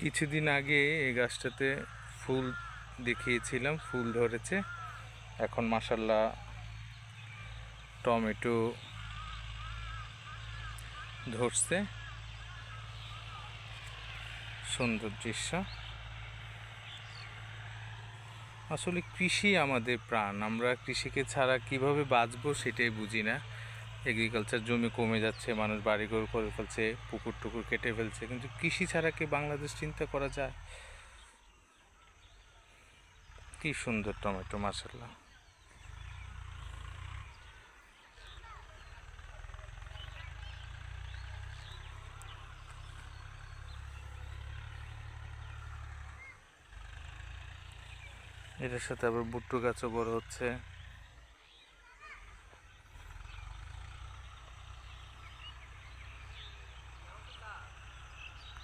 কিছুদিন আগে এই গাছটাতে ফুল দেখিয়েছিলাম, ফুল ধরেছে। এখন মাশাআল্লাহ টমেটো ধরছে। সুন্দর দৃশ্য। আসলে কৃষি আমাদের প্রাণ। আমরা কৃষিকে ছাড়া কিভাবে বাঁচবো সেটাই বুঝি না। এগ্রিকালচার জমি কমে যাচ্ছে, মানুষ বাড়িঘর করে ফেলছে, পুকুর টুকুর কেটে ফেলছে, কিন্তু কৃষি ছাড়া কি বাংলাদেশ চিন্তা করা যায়? কি সুন্দর টমেটো, মাশাআল্লাহ। এটার সাথে আবার বুট্টু গাছও বড় হচ্ছে।